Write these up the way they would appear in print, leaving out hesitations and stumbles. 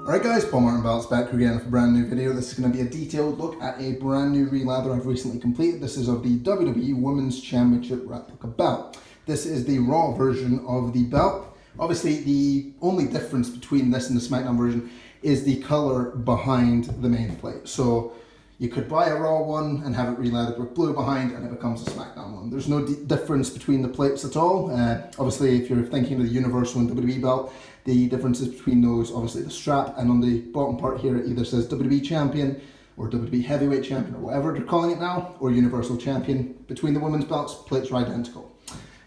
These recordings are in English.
Alright guys, Paulmartinbelts back again with a brand new video. This is going to be a detailed look at a brand new Releather I've recently completed. This is of the WWE Women's Championship replica belt. This is the Raw version of the belt. Obviously the only difference between this and the SmackDown version is the colour behind the main plate. So you could buy a Raw one and have it relathered with blue behind and it becomes a SmackDown one. There's no difference between the plates at all. Obviously if you're thinking of the Universal and WWE belt, the differences between those, obviously the strap, and on the bottom part here it either says WWE Champion or WWE Heavyweight Champion or whatever they're calling it now, or Universal Champion. Between the women's belts, plates are identical.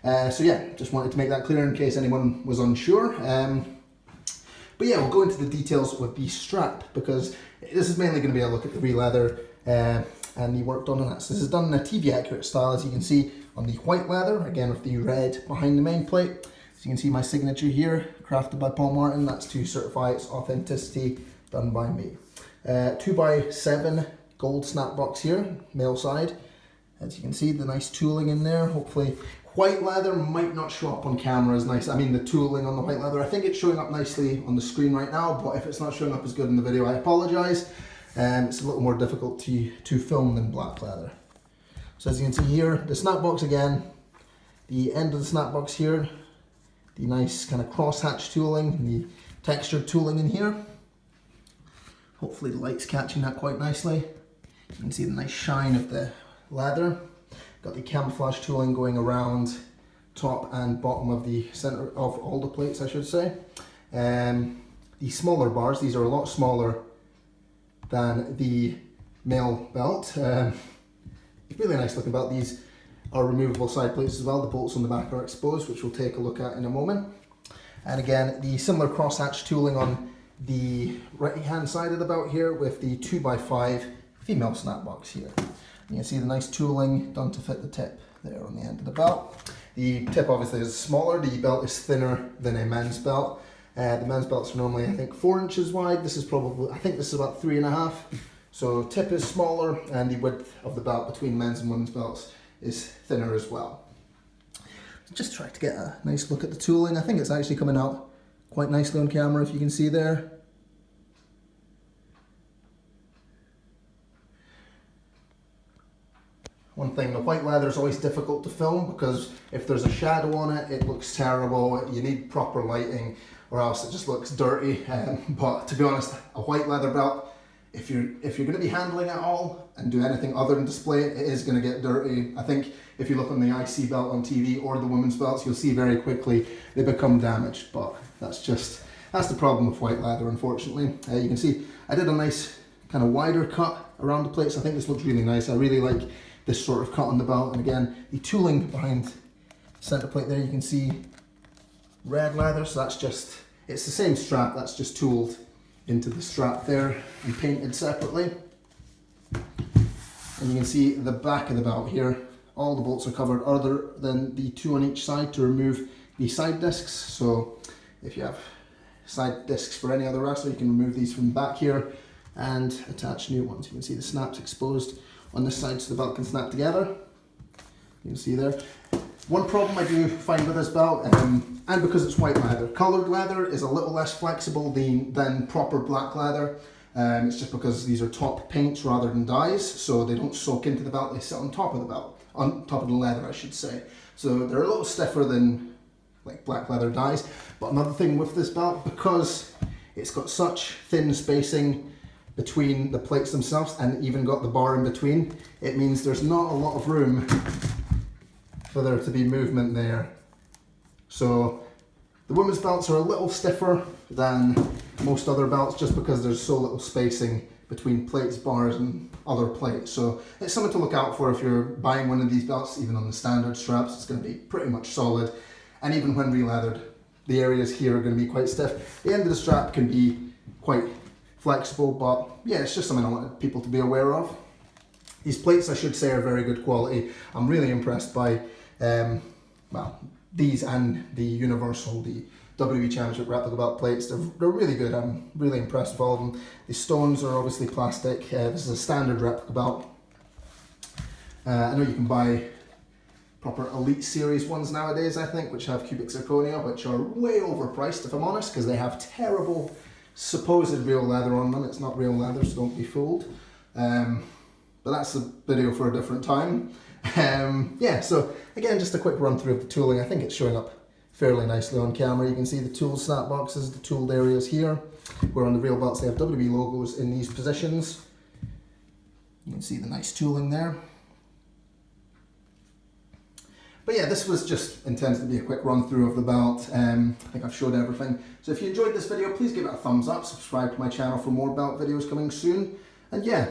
So yeah, just wanted to make that clear in case anyone was unsure. But yeah, we'll go into the details with the strap because this is mainly going to be a look at the Releather and the work done on that. So this is done in a TV accurate style, as you can see, on the white leather, again with the red behind the main plate. So you can see my signature here, crafted by Paul Martin. That's to certify its authenticity, done by me. 2x7 gold snap box here, male side. As you can see, the nice tooling in there. Hopefully, white leather might not show up on camera as nice. I mean, the tooling on the white leather, I think it's showing up nicely on the screen right now, but if it's not showing up as good in the video, I apologize. It's a little more difficult to film than black leather. So as you can see here, the snap box again, the end of the snap box here, the nice kind of crosshatch tooling, the textured tooling in here. Hopefully the light's catching that quite nicely. You can see the nice shine of the leather. Got the camouflage tooling going around top and bottom of the center of all the plates, I should say. The smaller bars, these are a lot smaller than the male belt. Really nice looking belt. These are removable side plates as well. The bolts on the back are exposed, which we'll take a look at in a moment. And again, the similar crosshatch tooling on the right hand side of the belt here with the 2x5 female snap box here. You can see the nice tooling done to fit the tip there on the end of the belt. The tip obviously is smaller. The belt is thinner than a men's belt. The men's belts are normally, I think, 4 inches wide. This is probably, I think this is about 3.5. So tip is smaller and the width of the belt between men's and women's belts is thinner as well. Just try to get a nice look at the tooling. I think it's actually coming out quite nicely on camera, if you can see there. One thing, the white leather is always difficult to film because if there's a shadow on it, it looks terrible. You need proper lighting or else it just looks dirty. But to be honest, a white leather belt, if you're going to be handling it all and do anything other than display it, it is going to get dirty. I think if you look on the IC belt on TV or the women's belts, you'll see very quickly they become damaged. But that's the problem with white leather, unfortunately. You can see I did a nice kind of wider cut around the plates. I think this looks really nice. I really like this sort of cut on the belt. And again, the tooling behind the center plate there, you can see red leather. So that's just, it's the same strap, that's just tooled into the strap there and painted separately. And you can see the back of the belt here, all the bolts are covered other than the 2 on each side to remove the side discs. So if you have side discs for any other wrestler, you can remove these from the back here and attach new ones. You can see the snaps exposed on this side so the belt can snap together. You can see there. One problem I do find with this belt, and because it's white leather, coloured leather is a little less flexible than proper black leather. It's just because these are top paints rather than dyes, so they don't soak into the belt, they sit on top of the belt, on top of the leather I should say. So they're a little stiffer than like black leather dyes. But another thing with this belt, because it's got such thin spacing between the plates themselves and even got the bar in between, it means there's not a lot of room for there to be movement there. So the women's belts are a little stiffer than most other belts just because there's so little spacing between plates, bars and other plates. So it's something to look out for if you're buying one of these belts. Even on the standard straps, it's going to be pretty much solid. And even when re-leathered, the areas here are going to be quite stiff. The end of the strap can be quite flexible, but yeah, it's just something I wanted people to be aware of. These plates, I should say, are very good quality. I'm really impressed by well, these and the Universal, the WWE Championship replica belt plates. They're really good. I'm really impressed with all of them. The stones are obviously plastic. This is a standard replica belt. I know you can buy proper Elite Series ones nowadays, I think, which have cubic zirconia, which are way overpriced, if I'm honest, because they have terrible supposed real leather on them. It's not real leather, so don't be fooled. But that's a video for a different time. Yeah, so again, just a quick run through of the tooling. I think it's showing up fairly nicely on camera. You can see the tool snap boxes, the tooled areas here, where on the real belts they have WWE logos in these positions. You can see the nice tooling there. But yeah, this was just intended to be a quick run through of the belt. I think I've showed everything. So if you enjoyed this video, please give it a thumbs up, subscribe to my channel for more belt videos coming soon. And yeah,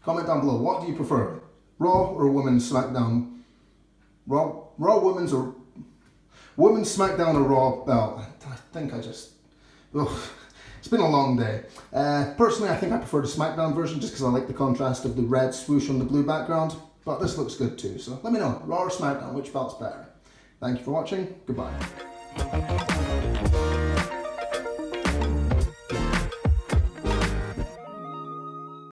comment down below, what do you prefer? Raw or Women's SmackDown? Raw Women's or Women's SmackDown or Raw belt? I think I just, it's been a long day. Personally, I think I prefer the SmackDown version just because I like the contrast of the red swoosh on the blue background. But this looks good too, so let me know, Raw or SmackDown, which belt's better? Thank you for watching, goodbye.